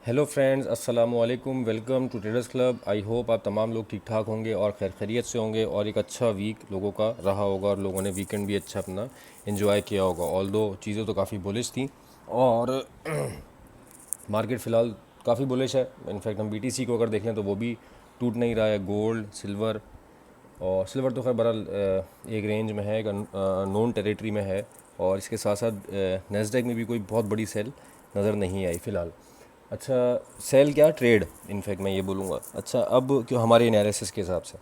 Hello friends, अस्सलाम वालेकुम। Welcome to traders club. I hope आप तमाम लोग ठीक ठाक होंगे और खैर खैरियत से होंगे और एक अच्छा वीक लोगों का रहा होगा और लोगों ने वीकेंड भी अच्छा अपना एंजॉय किया होगा। ऑल दो चीज़ें तो काफ़ी बुलिश थी और मार्केट फ़िलहाल काफ़ी बुलिश है। इनफैक्ट हम बीटीसी को अगर देख लें तो वो भी टूट नहीं रहा है। गोल्ड, सिल्वर, और सिल्वर तो खैर बहरहाल एक रेंज में है, एक नोन टेरिटरी में है। और इसके साथ साथ नेस्डैक में भी कोई बहुत बड़ी सेल नज़र नहीं आई फ़िलहाल। अच्छा, सेल क्या ट्रेड, इनफैक्ट मैं ये बोलूँगा। अच्छा, अब क्यों हमारे एनालिसिस के हिसाब से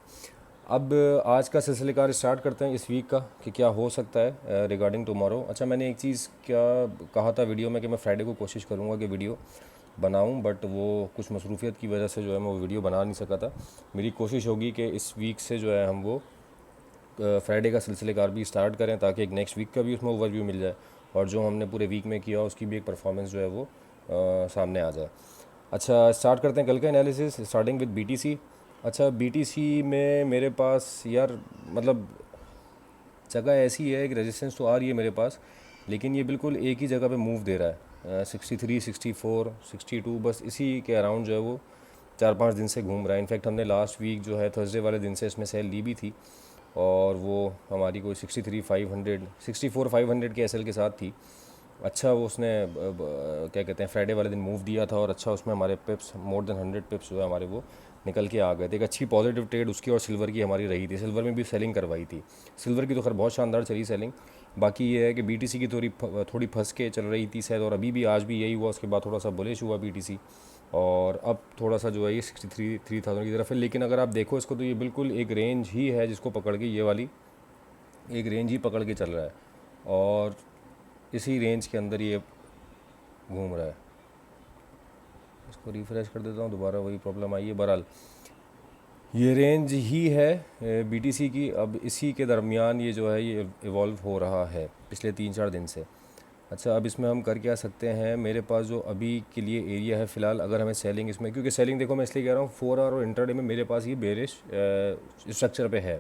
अब आज का सिलसिलेकार स्टार्ट करते हैं इस वीक का कि क्या हो सकता है रिगार्डिंग टुमारो। अच्छा, मैंने एक चीज़ क्या कहा था वीडियो में कि मैं फ्राइडे को कोशिश करूँगा कि वीडियो बनाऊं, बट वो कुछ मसरूफियत की वजह से जो है मैं वो वीडियो बना नहीं सका था। मेरी कोशिश होगी कि इस वीक से जो है हम वो फ्राइडे का सिलसिलेकार भी स्टार्ट करें ताकि एक नेक्स्ट वीक का भी उसमें ओवरव्यू मिल जाए और जो हमने पूरे वीक में किया उसकी भी एक परफॉर्मेंस जो है वो सामने आ जाए। अच्छा, स्टार्ट करते हैं कल का एनालिसिस स्टार्टिंग विद बीटीसी। अच्छा, बीटीसी में मेरे पास यार मतलब जगह ऐसी है कि रेजिस्टेंस तो आ रही है मेरे पास, लेकिन ये बिल्कुल एक ही जगह पे मूव दे रहा है। 63, 64, 62, बस इसी के अराउंड जो है वो 4-5 दिन से घूम रहा है। इनफैक्ट हमने लास्ट वीक जो है थर्सडे वाले दिन से इसमें सेल ली भी थी और वो हमारी कोई 63,500, 64,500 के एसएल के साथ थी। अच्छा, वो उसने क्या कहते हैं फ्राइडे वाले दिन मूव दिया था और अच्छा उसमें हमारे पिप्स मोर देन 100 पिप्स जो है हमारे वो निकल के आ गए थे। एक अच्छी पॉजिटिव ट्रेड उसकी और सिल्वर की हमारी रही थी। सिल्वर में भी सेलिंग करवाई थी। सिल्वर की तो खैर बहुत शानदार चली सेलिंग। बाकी ये है कि बीटीसी की थोड़ी फंस के चल रही थी शायद, और अभी भी आज भी यही हुआ। उसके बाद थोड़ा सा बुलिश हुआ बीटीसी और अब थोड़ा सा जो है ये 63,000 की तरफ है। लेकिन अगर आप देखो इसको तो ये बिल्कुल एक रेंज ही है जिसको पकड़ के, ये वाली एक रेंज ही पकड़ के चल रहा है और इसी रेंज के अंदर ये घूम रहा है। इसको रिफ़्रेश कर देता हूँ, दोबारा वही प्रॉब्लम आई है। बहरहाल ये रेंज ही है बीटीसी की। अब इसी के दरमियान ये जो है ये इवॉल्व हो रहा है पिछले 3-4 दिन से। अच्छा, अब इसमें हम कर क्या सकते हैं। मेरे पास जो अभी के लिए एरिया है फ़िलहाल, अगर हमें सेलिंग इसमें, क्योंकि सेलिंग देखो मैं इसलिए कह रहा हूँ 4 आवर और इंटरडे में मेरे पास ये बेरिश स्ट्रक्चर पे है,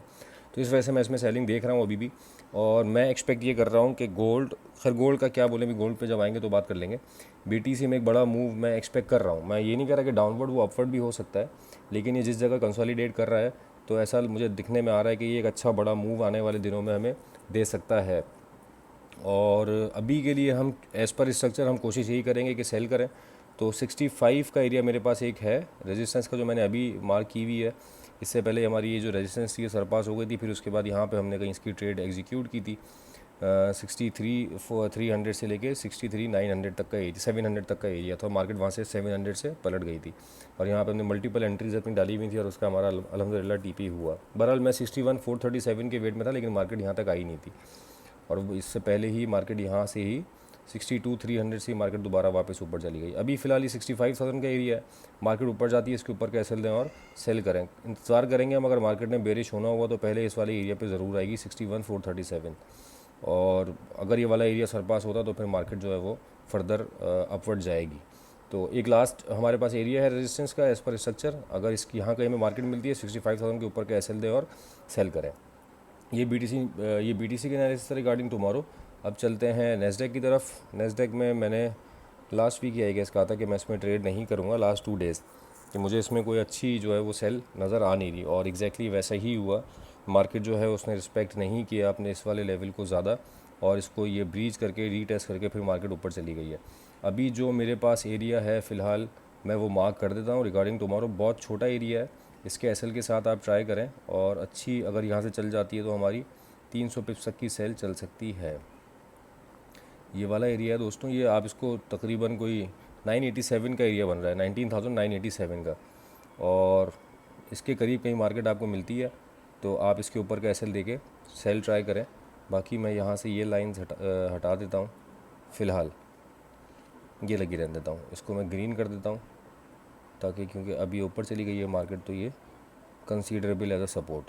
तो इस वजह से मैं इसमें सेलिंग देख रहा हूँ अभी भी। और मैं एक्सपेक्ट ये कर रहा हूँ कि गोल्ड, खैर गोल्ड का क्या बोले, भी गोल्ड पे जब आएंगे तो बात कर लेंगे। बीटीसी में एक बड़ा मूव मैं एक्सपेक्ट कर रहा हूँ। मैं ये नहीं कह रहा कि डाउनवर्ड, वो अपवर्ड भी हो सकता है, लेकिन ये जिस जगह कंसोलिडेट कर रहा है तो ऐसा मुझे दिखने में आ रहा है कि ये एक अच्छा बड़ा मूव आने वाले दिनों में हमें दे सकता है। और अभी के लिए हम एज़ पर स्ट्रक्चर हम कोशिश यही करेंगे कि सेल करें। तो 65 का एरिया मेरे पास एक है रेजिस्टेंस का, जो मैंने अभी मार्क की हुई है। इससे पहले हमारी ये जो रेजिस्टेंस थी ये सरपास हो गई थी, फिर उसके बाद यहाँ पे हमने कहीं इसकी ट्रेड एग्जीक्यूट की थी। 63,300 से लेके 63,900 तक का एरिया, 700 तक का एरिया था। मार्केट वहाँ से 700 से पलट गई थी और यहाँ पे हमने मल्टीपल एंट्रीज अपनी डाली हुई थी और उसका हमारा अल्हम्दुलिल्लाह टीपी हुआ। बहरहाल मैं 61,437 के वेट में था, लेकिन मार्केट यहाँ तक आई नहीं थी और इससे पहले ही मार्केट यहाँ से ही 62,300 से मार्केट दोबारा वापस ऊपर चली गई। अभी फ़िलहाल ये 65,000 का एरिया है। मार्केट ऊपर जाती है, इसके ऊपर कैसे दें और सेल करें, इंतज़ार करेंगे हम। अगर मार्केट ने बेरिश होना होगा तो पहले इस वाले एरिया पे ज़रूर आएगी 61,437, और अगर ये वाला एरिया सरपास होता तो फिर मार्केट जो है वो फर्दर अपवर्ड जाएगी। तो एक लास्ट हमारे पास एरिया है रेजिस्टेंस का एज़ पर स्ट्रक्चर। अगर इसकी यहाँ कहीं में मार्केट मिलती है 65,000 के ऊपर का एस एल दें और सेल करें। ये बीटीसी के एनालिसिस रिगार्डिंग टुमारो। अब चलते हैं नेस्डेक की तरफ। नेस्डेक में मैंने लास्ट वीक ही आई गेस कहा था कि मैं इसमें ट्रेड नहीं करूँगा लास्ट 2 डेज़, कि मुझे इसमें कोई अच्छी जो है वो सेल नज़र आ नहीं रही, और एग्जैक्टली वैसा ही हुआ। मार्केट जो है उसने रिस्पेक्ट नहीं किया अपने इस वाले लेवल को ज़्यादा, और इसको ये ब्रीच करके रीटेस्ट करके फिर मार्केट ऊपर चली गई है। अभी जो मेरे पास एरिया है फ़िलहाल मैं वो मार्क कर देता हूँ रिगार्डिंग टुमारो। बहुत छोटा एरिया है, इसके एसएल के साथ आप ट्राई करें और अच्छी अगर यहाँ से चल जाती है तो हमारी 300 पिप्स तक की सेल चल सकती है। ये वाला एरिया है दोस्तों, ये आप इसको तकरीबन कोई 987 का एरिया बन रहा है, 19,987 का, और इसके करीब कहीं मार्केट आपको मिलती है तो आप इसके ऊपर का एसएल देके सेल ट्राई करें। बाकी मैं यहाँ से ये लाइन्स हटा देता हूँ फ़िलहाल, ये लगी रहने देता हूँ। इसको मैं ग्रीन कर देता हूँ ताकि, क्योंकि अभी ऊपर चली गई है मार्केट तो ये कंसीडरेबल एज अ सपोर्ट।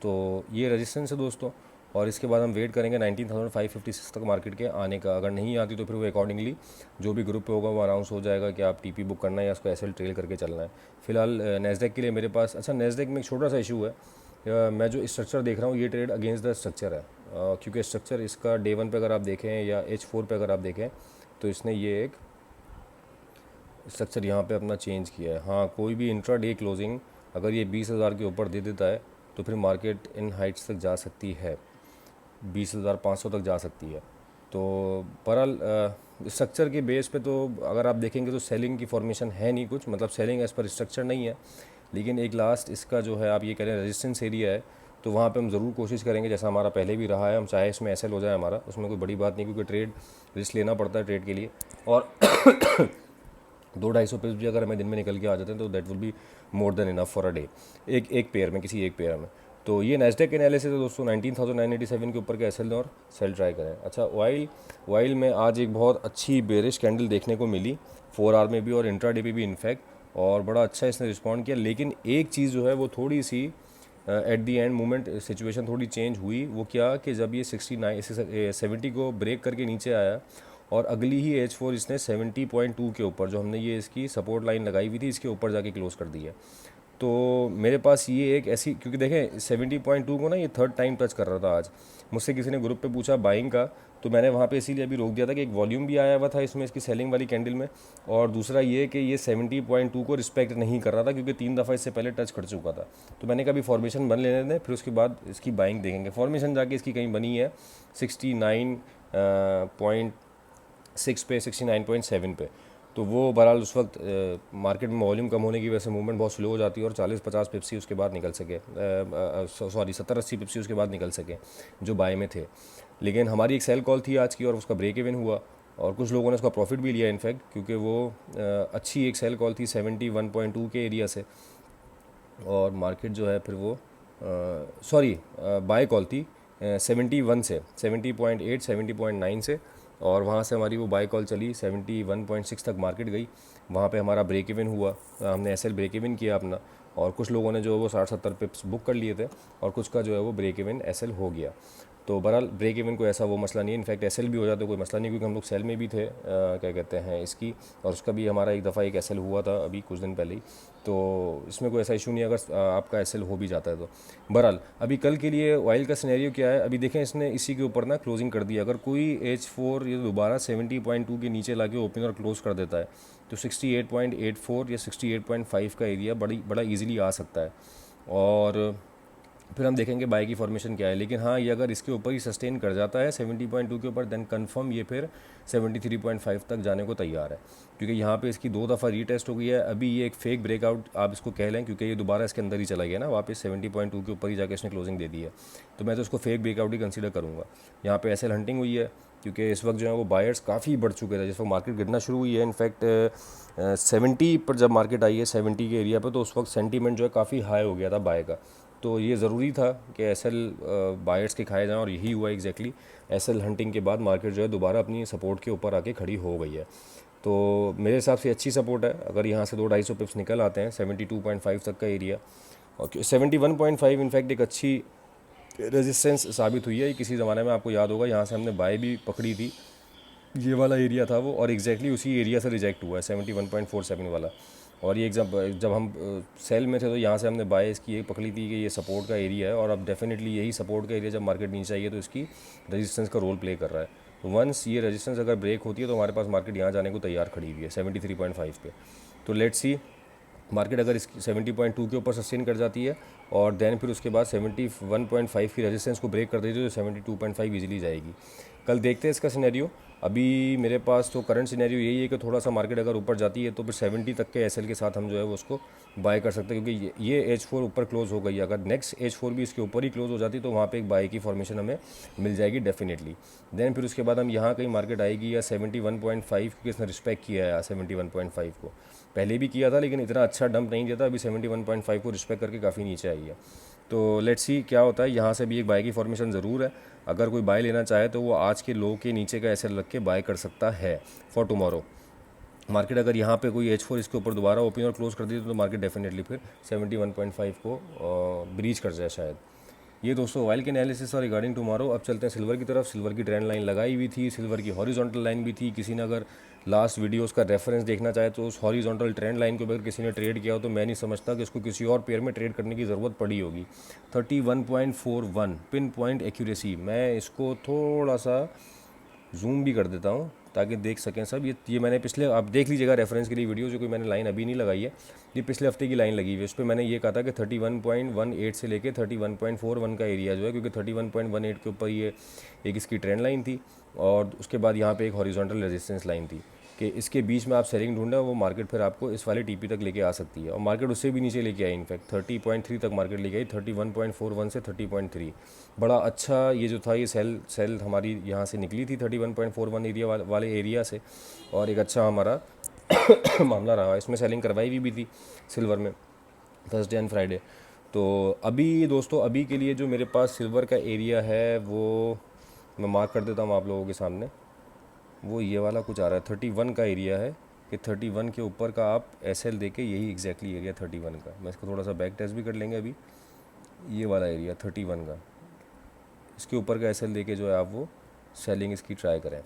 तो ये रेजिस्टेंस है दोस्तों, और इसके बाद हम वेट करेंगे 19,556 तक मार्केट के आने का। अगर नहीं आती तो फिर वो अकॉर्डिंगली जो भी ग्रुप पे होगा वो अनाउंस हो जाएगा कि आप टीपी बुक करना है या उसको एसएल ट्रेल करके चलना है। फिलहाल नेस्डेक के लिए मेरे पास, अच्छा नेस्डेक में एक छोटा सा इशू है। मैं जो स्ट्रक्चर देख रहा हूँ ये ट्रेड अगेंस्ट द स्ट्रक्चर है, क्योंकि स्ट्रक्चर इसका डे 1 पे अगर आप देखें या H4 पे अगर आप देखें तो इसने ये एक स्ट्रक्चर यहाँ पे अपना चेंज किया है। हाँ, कोई भी इंट्रा डे क्लोजिंग अगर ये 20,000 के ऊपर दे देता है तो फिर मार्केट इन हाइट्स तक जा सकती है, 20,500 तक जा सकती है। तो बहरहाल स्ट्रक्चर के बेस पे तो अगर आप देखेंगे तो सेलिंग की फॉर्मेशन है नहीं कुछ, मतलब सेलिंग एज़ पर स्ट्रक्चर नहीं है। लेकिन एक लास्ट इसका जो है आप ये कह रहे हैं रेजिस्टेंस एरिया है, तो वहाँ पे हम ज़रूर कोशिश करेंगे, जैसा हमारा पहले भी रहा है, हम चाहे इसमें एसएल हो जाए हमारा, उसमें कोई बड़ी बात नहीं, क्योंकि ट्रेड रिस्क लेना पड़ता है ट्रेड के लिए। और 200-250 पिप्स भी अगर हमें दिन में निकल के आ जाते हैं तो that will be more than enough for a day, एक पेयर में, किसी एक पेयर में। तो ये नैस्डैक एनालिसिस है दोस्तों। 19,987 के ऊपर के एसएल और सेल ट्राई करें। अच्छा, ऑयल में आज एक बहुत अच्छी बेरिश कैंडल देखने को मिली, 4 आवर में भी और इंट्रा डे पे भी इनफैक्ट, और बड़ा अच्छा इसने रिस्पॉन्ड किया। लेकिन एक चीज़ जो है वो थोड़ी सी at the end moment situation थोड़ी चेंज हुई। वो क्या कि जब ये 70 को ब्रेक करके नीचे आया और अगली ही H4 इसने 70.2 के ऊपर, जो हमने ये इसकी सपोर्ट लाइन लगाई हुई थी, इसके ऊपर जाके क्लोज कर दी है। तो मेरे पास ये एक ऐसी, क्योंकि देखें 70.2 को ना ये थर्ड टाइम टच कर रहा था आज। मुझसे किसी ने ग्रुप पे पूछा बाइंग का, तो मैंने वहाँ पे इसीलिए अभी रोक दिया था कि एक वॉल्यूम भी आया हुआ था इसमें, इसकी सेलिंग वाली कैंडल में, और दूसरा ये कि ये 70.2 को रिस्पेक्ट नहीं कर रहा था, क्योंकि 3 दफ़ा इससे पहले टच कर चुका था। तो मैंने कहा अभी फॉर्मेशन बन लेने दें, फिर उसके बाद इसकी बाइंग देखेंगे। फॉर्मेशन जाके इसकी कहीं बनी है 69.6 पे, 69.7 पे। तो वो बहरहाल उस वक्त मार्केट में वॉल्यूम कम होने की वजह से मूवमेंट बहुत स्लो हो जाती है और 40-50 पिप्स ही उसके बाद निकल सके, सॉरी 70-80 पिप्स ही उसके बाद निकल सके जो बाय में थे। लेकिन हमारी एक सेल कॉल थी आज की और उसका ब्रेक इवन हुआ, और कुछ लोगों ने उसका प्रॉफिट भी लिया इनफैक्ट, क्योंकि वो अच्छी एक सेल कॉल थी 71.2 के एरिया से, और मार्केट जो है फिर वो सॉरी बाय कॉल थी 71 से, 70.8 70.9 से, और वहाँ से हमारी वो बाय कॉल चली 71.6 तक मार्केट गई। वहाँ पे हमारा ब्रेक इवन हुआ, हमने एसएल ब्रेक इवन किया अपना, और कुछ लोगों ने जो वो 60-70 पिप्स बुक कर लिए थे, और कुछ का जो है वो ब्रेक इवन एसएल हो गया। तो बहरहाल ब्रेक इवन को ऐसा वो मसला नहीं है, इनफैक्ट एसएल भी हो जाता कोई मसला नहीं, क्योंकि हम लोग सेल में भी थे, क्या कहते हैं इसकी, और उसका भी हमारा एक दफ़ा एक एसएल हुआ था अभी कुछ दिन पहले ही। तो इसमें कोई ऐसा इशू नहीं है अगर आपका एसएल हो भी जाता है तो। बहरहाल अभी कल के लिए ऑयल का सिनेरियो क्या है, अभी देखें इसने इसी के ऊपर ना क्लोजिंग कर दिया। अगर कोई H4 ये दोबारा 70.2 के नीचे लाके ओपन और क्लोज कर देता है तो 68.84 या 68.5 का एरिया बड़ा ईजिली आ सकता है, और फिर हम देखेंगे बाय की फॉर्मेशन क्या है। लेकिन हाँ, ये अगर इसके ऊपर ही सस्टेन कर जाता है 70.2 के ऊपर, देन कंफर्म ये फिर 73.5 तक जाने को तैयार है, क्योंकि यहाँ पे इसकी 2 दफ़ा रीटेस्ट हो गई है। अभी ये एक फेक ब्रेकआउट आप इसको कह लें, क्योंकि ये दोबारा इसके अंदर ही चला गया ना, वापस 70.2 के ऊपर ही जाकर इसने क्लोजिंग दे दी है। तो मैं तो इसको फेक ब्रेकआउट ही कंसिडर करूँगा। यहाँ पे एसएल हंटिंग हुई है, क्योंकि इस वक्त जो है वो बायर्स काफ़ी बढ़ चुके थे जिस वक्त मार्केट गिरना शुरू हुई है। इनफैक्ट 70 पर जब मार्केट आई है 70 के एरिया पर, तो उस वक्त सेंटीमेंट जो है काफ़ी हाई हो गया था बाय का। तो ये ज़रूरी था कि एसएल बायर्स के खाए जाएँ, और यही हुआ एग्जैक्टली। एसएल हंटिंग के बाद मार्केट जो है दोबारा अपनी सपोर्ट के ऊपर आके खड़ी हो गई है। तो मेरे हिसाब से अच्छी सपोर्ट है। अगर यहाँ से 200-250 पिप्स निकल आते हैं 72.5 तक का एरिया, और 71.5 इनफैक्ट एक अच्छी रेजिस्टेंस साबित हुई है। किसी ज़माने में आपको याद होगा यहाँ से हमने बाय भी पकड़ी थी, ये वाला एरिया था वो, और एग्जैक्टली उसी एरिया से रिजेक्ट हुआ है 71.47 वाला। और ये जब हम सेल में थे तो यहाँ से हमने बाय इसकी एक पकड़ी थी कि ये सपोर्ट का एरिया है, और अब डेफिनेटली यही सपोर्ट का एरिया जब मार्केट नीचे आई है तो इसकी रेजिस्टेंस का रोल प्ले कर रहा है। तो वंस ये रेजिस्टेंस अगर ब्रेक होती है तो हमारे पास मार्केट यहाँ जाने को तैयार खड़ी हुई है 73.5 पे। तो लेट्स सी मार्केट अगर इसकी 70.2 के ऊपर सस्टेन कर जाती है, और देन फिर उसके बाद 71.5 की रेजिस्टेंस को ब्रेक कर देती है तो 72.5 ईजिली जाएगी। कल देखते हैं इसका सिनेरियो। अभी मेरे पास तो करंट सिनेरियो यही है कि थोड़ा सा मार्केट अगर ऊपर जाती है तो फिर 70 तक के एसएल के साथ हम जो है वो उसको बाय कर सकते हैं, क्योंकि ये H4 ऊपर क्लोज हो गई है। अगर नेक्स्ट H4 भी इसके ऊपर ही क्लोज हो जाती तो वहाँ पे एक बाय की फॉर्मेशन हमें मिल जाएगी डेफिनेटली। देन फिर उसके बाद हम यहाँ कहीं मार्केट आएगी या 71.5, क्योंकि इसने रिस्पेक्ट किया है 71.5 को, पहले भी किया था लेकिन इतना अच्छा डंप नहीं दिया था। अभी 71.5 को रिस्पेक्ट करके काफ़ी नीचे आई है। तो लेट्स सी क्या होता है। यहाँ से भी एक बाय की फॉर्मेशन ज़रूर है। अगर कोई बाय लेना चाहे तो वो आज के लो के नीचे का एसएल रख के बाय कर सकता है फॉर टुमारो। मार्केट अगर यहाँ पे कोई H4 इसके ऊपर दोबारा ओपन और क्लोज कर दी तो मार्केट डेफिनेटली फिर 71.5 को ब्रीच कर जाए शायद। ये दोस्तों ऑयल के एनालिसिस और रिगार्डिंग टुमारो। अब चलते हैं सिल्वर की तरफ। सिल्वर की ट्रेंड लाइन लगाई हुई थी, सिल्वर की हॉरिजॉन्टल लाइन भी थी। किसी ने अगर लास्ट वीडियोस का रेफरेंस देखना चाहे तो उस हॉरिजॉन्टल ट्रेंड लाइन के ऊपर किसी ने ट्रेड किया हो तो मैं नहीं समझता कि उसको किसी और पेयर में ट्रेड करने की ज़रूरत पड़ी होगी। 31.41 पिन पॉइंट एक्यूरेसी, मैं इसको थोड़ा सा जूम भी कर देता हूँ ताकि देख सकें सब। ये मैंने पिछले, आप देख लीजिएगा रेफरेंस के लिए वीडियो, जो कोई मैंने लाइन अभी नहीं लगाई है, ये पिछले हफ्ते की लाइन लगी हुई है। उस पर मैंने ये कहा था कि 31.18 से लेके 31.41 का एरिया जो है, क्योंकि 31.18 के ऊपर ये एक इसकी ट्रेंड लाइन थी और उसके बाद यहाँ पे एक हॉरिजॉन्टल रेजिस्टेंस लाइन थी कि इसके बीच में आप सेलिंग ढूंढें, वो मार्केट फिर आपको इस वाले टीपी तक लेके आ सकती है। और मार्केट उससे भी नीचे लेके आई, इनफैक्ट 30.3 तक मार्केट लेके आई, 31.41 से 30.3। बड़ा अच्छा ये जो था, ये सेल हमारी यहाँ से निकली थी 31.41 एरिया वाले एरिया से, और एक अच्छा हमारा मामला रहा। इसमें सेलिंग करवाई हुई भी थी सिल्वर में थर्सडे एंड फ्राइडे। तो अभी दोस्तों, अभी के लिए जो मेरे पास सिल्वर का एरिया है वो मैं मार्क कर देता हूँ आप लोगों के सामने। वो ये वाला कुछ आ रहा है, 31 का एरिया है कि 31 के ऊपर का आप एसएल देके, यही एग्जैक्टली एरिया 31 का। मैं इसको थोड़ा सा बैक टेस्ट भी कर लेंगे अभी। ये वाला एरिया 31 का, इसके ऊपर का एसएल देके जो है आप वो सेलिंग इसकी ट्राई करें।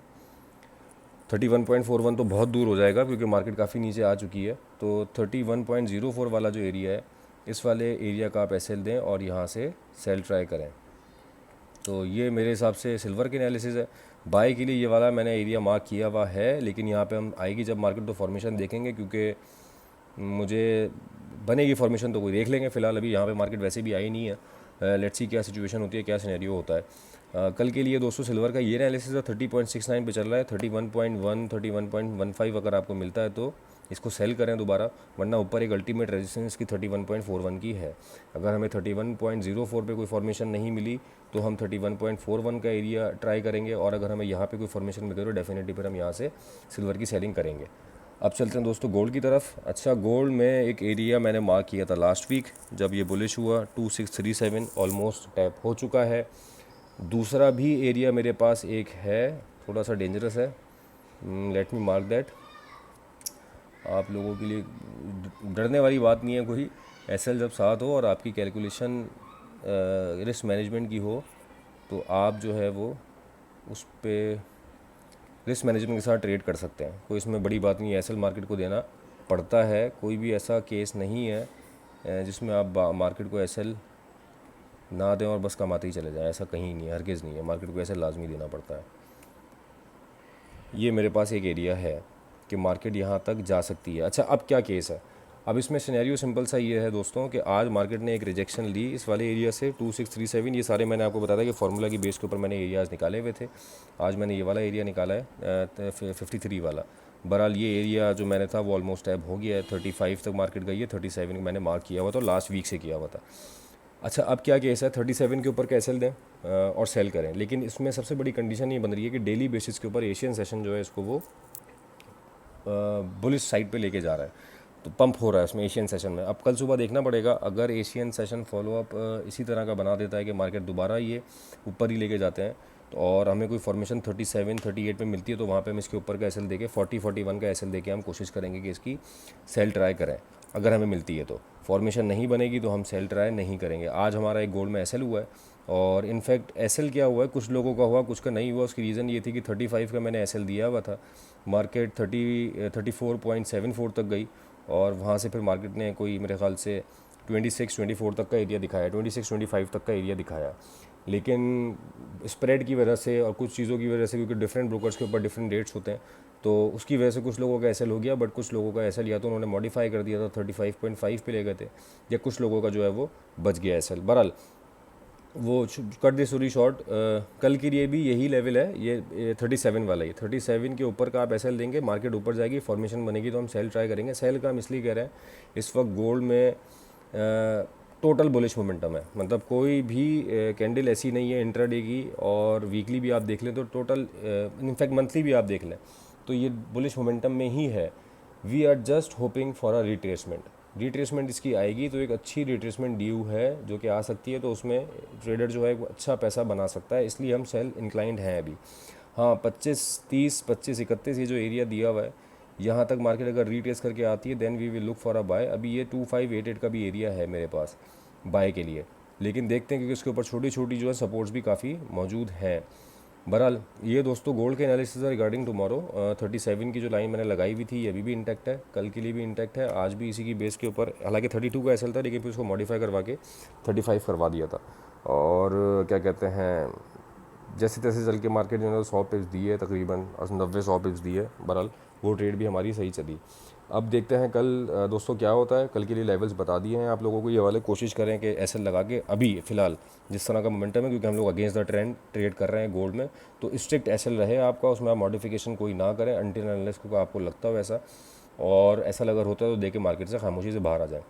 31.41 तो बहुत दूर हो जाएगा क्योंकि मार्केट काफ़ी नीचे आ चुकी है। तो 31.04 वाला जो एरिया है, इस वाले एरिया का आप एसएल दें और यहाँ से सेल ट्राई करें। तो ये मेरे हिसाब से सिल्वर की एनालिसिस है। बाय के लिए ये वाला मैंने एरिया मार्क किया हुआ है, लेकिन यहाँ पे हम आएगी जब मार्केट तो फॉर्मेशन देखेंगे, क्योंकि मुझे बनेगी फॉर्मेशन तो कोई देख लेंगे। फ़िलहाल अभी यहाँ पे मार्केट वैसे भी आई नहीं है। लेट्स सी क्या सिचुएशन होती है, क्या सिनेरियो होता है। कल के लिए दोस्तों सिल्वर का ये एनालिसिस है, 30.69 पे चल रहा है। 31.1 31.15 अगर आपको मिलता है तो इसको सेल करें दोबारा, वरना ऊपर एक अल्टीमेट रेजिस्टेंस की 31.41 की है। अगर हमें 31.04 पे कोई फॉर्मेशन नहीं मिली तो हम 31.41 का एरिया ट्राई करेंगे, और अगर हमें यहाँ पे कोई फॉर्मेशन मिले तो डेफिनेटली फिर हम यहाँ से सिल्वर की सेलिंग करेंगे। अब चलते हैं दोस्तों गोल्ड की तरफ। अच्छा, गोल्ड में एक एरिया मैंने मार्क किया था लास्ट वीक जब ये बुलिश हुआ, 2637 ऑलमोस्ट टैप हो चुका है। दूसरा भी एरिया मेरे पास एक है, थोड़ा सा डेंजरस है, लेट मी मार्क दैट। आप लोगों के लिए डरने वाली बात नहीं है कोई। एसएल जब साथ हो और आपकी कैलकुलेशन रिस्क मैनेजमेंट की हो तो आप जो है वो उस पर रिस्क मैनेजमेंट के साथ ट्रेड कर सकते हैं। कोई इसमें बड़ी बात नहीं है, एसएल मार्केट को देना पड़ता है। कोई भी ऐसा केस नहीं है जिसमें आप मार्केट को एसएल ना दें और बस कमाते ही चले जाएं, ऐसा कहीं नहीं है, हरगिज़ नहीं है। मार्केट को एसएल लाजमी देना पड़ता है। ये मेरे पास एक एरिया है कि मार्केट यहाँ तक जा सकती है। अच्छा, अब क्या केस है? अब इसमें सिनेरियो सिंपल सा ये है दोस्तों कि आज मार्केट ने एक रिजेक्शन ली इस वाले एरिया से 2637। ये सारे मैंने आपको बताया कि फार्मूला की बेस के ऊपर मैंने एरियाज़ निकाले हुए थे। आज मैंने ये वाला एरिया निकाला है 53 वाला। बहरहाल ये एरिया जो मैंने था वो ऑलमोस्ट टैप हो गया है, 35 तक मार्केट गई है। 37 मैंने मार्क किया हुआ था, लास्ट वीक से किया हुआ था। अच्छा, अब क्या केस है, 37 के ऊपर कैसे दें और सेल करें, लेकिन इसमें सबसे बड़ी कंडीशन ये बन रही है कि डेली बेसिस के ऊपर एशियन सेशन जो है इसको वो बुलिश साइड पे लेके जा रहा है, तो पंप हो रहा है उसमें एशियन सेशन में। अब कल सुबह देखना पड़ेगा, अगर एशियन सेशन फॉलोअप इसी तरह का बना देता है कि मार्केट दोबारा ये ऊपर ही लेके जाते हैं तो, और हमें कोई फॉर्मेशन 37 38 पे मिलती है तो वहाँ पे हम इसके ऊपर का एसएल देके 40 41 का एसएल देके हम कोशिश करेंगे कि इसकी सेल ट्राई करें। अगर हमें मिलती है तो फॉर्मेशन नहीं बनेगी तो हम सेल ट्राई नहीं करेंगे। आज हमारा एक गोल्ड में एसएल हुआ है, और इनफैक्ट एसएल क्या हुआ है, कुछ लोगों का हुआ कुछ का नहीं हुआ। उसकी रीज़न ये थी कि 35 का मैंने एसएल दिया हुआ था, मार्केट 34.74 तक गई, और वहाँ से फिर मार्केट ने कोई मेरे ख्याल से 26-24 तक का एरिया दिखाया, 26-25 तक का एरिया दिखाया। लेकिन स्प्रेड की वजह से और कुछ चीज़ों की वजह से, क्योंकि डिफरेंट ब्रोकर्स के ऊपर डिफरेंट रेट्स होते हैं, तो उसकी वजह से कुछ लोगों का एसएल हो गया, बट कुछ लोगों का एसएल या तो उन्होंने मॉडिफाई कर दिया था 35.5 पे ले गए थे, या कुछ लोगों का जो है वो बच गया एसएल। बहरहाल वो कट दी स्टोरी शॉर्ट, कल के लिए भी यही लेवल है, ये 37 वाला ही। 37 के ऊपर का आप एसएल देंगे, मार्केट ऊपर जाएगी, फॉर्मेशन बनेगी तो हम सेल ट्राई करेंगे। सेल का हम इसलिए कह रहे हैं, इस वक्त गोल्ड में टोटल बुलिश मोमेंटम है, मतलब कोई भी कैंडल ऐसी नहीं है इंट्राडे की, और वीकली भी आप देख लें तो टोटल, इनफैक्ट मंथली भी आप देख लें तो ये बुलिश मोमेंटम में ही है। We are just hoping for a retracement इसकी आएगी तो एक अच्छी रिट्रेसमेंट ड्यू है जो कि आ सकती है, तो उसमें ट्रेडर जो है अच्छा पैसा बना सकता है, इसलिए हम सेल इंक्लाइंड हैं अभी। हाँ, 25-30 25-31 ये जो एरिया दिया हुआ है, यहाँ तक मार्केट अगर रीटेस्ट करके आती है then we will look for a buy. अभी ये 2588 का भी एरिया है मेरे पास बाय के लिए, लेकिन देखते हैं क्योंकि इसके ऊपर छोटी छोटी जो है सपोर्ट्स भी काफ़ी मौजूद हैं। बहरहाल ये दोस्तों गोल्ड के एनालिसिस है रिगार्डिंग टुमारो। 37 की जो लाइन मैंने लगाई हुई थी ये अभी भी इंटैक्ट है, कल के लिए भी इंटैक्ट है, आज भी इसी की बेस के ऊपर, हालांकि 32 का एसएल था लेकिन फिर उसको मॉडिफाई करवा के 35 करवा दिया था। और क्या कहते हैं, जैसे तैसे चल के मार्केट जो है 100 पिप्स दिए, तकरीबन 90-100 पिप्स दिए, बहरहाल वो ट्रेड भी हमारी सही चली। अब देखते हैं कल दोस्तों क्या होता है। कल के लिए लेवल्स बता दिए हैं आप लोगों को, ये वाले कोशिश करें कि एसएल लगा के अभी फ़िलहाल जिस तरह का मोमेंटम है, क्योंकि हम लोग अगेंस्ट द ट्रेंड ट्रेड कर रहे हैं गोल्ड में, तो स्ट्रिक्ट एसएल रहे आपका, उसमें आप मॉडिफिकेशन कोई ना करें अनटिल अनलेस को आपको लगता हो वैसा, और ऐसा अगर होता है तो देखे मार्केट से खामोशी से बाहर आ जाए।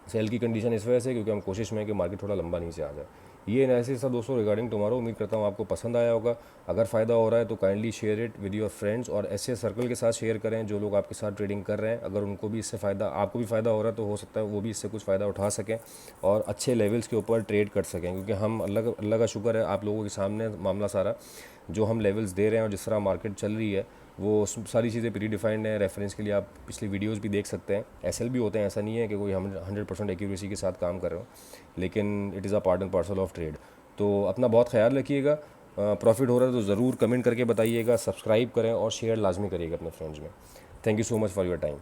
सेल की कंडीशन इस वजह से क्योंकि हम कोशिश में है कि मार्केट थोड़ा लंबा नीचे आ जाए। ये एनालिसिस था दोस्तों रिगार्डिंग टुमारो। उम्मीद करता हूँ आपको पसंद आया होगा। अगर फ़ायदा हो रहा है तो kindly share it with your friends और ऐसे सर्कल के साथ शेयर करें जो लोग आपके साथ ट्रेडिंग कर रहे हैं। अगर उनको भी इससे फ़ायदा, आपको भी फ़ायदा हो रहा है तो हो सकता है वो भी इससे कुछ फ़ायदा उठा सकें और अच्छे लेवल्स के ऊपर ट्रेड कर सकें, क्योंकि हम अल्लाह का शुक्र है आप लोगों के सामने मामला सारा जो हम लेवल्स दे रहे हैं और जिस तरह मार्केट चल रही है वो सारी चीज़ें प्री डिफाइंड हैं। रेफरेंस के लिए आप पिछली वीडियोस भी देख सकते हैं। एसएल भी होते हैं, ऐसा नहीं है कि कोई हम 100% एक्यूरेसी के साथ काम कर रहे हो, लेकिन it is a part and parcel of trade. तो अपना बहुत ख्याल रखिएगा। प्रॉफिट हो रहा है तो ज़रूर कमेंट करके बताइएगा, सब्सक्राइब करें और शेयर लाजमी करिएगा अपने फ्रेंड्स में। Thank you so much for your time.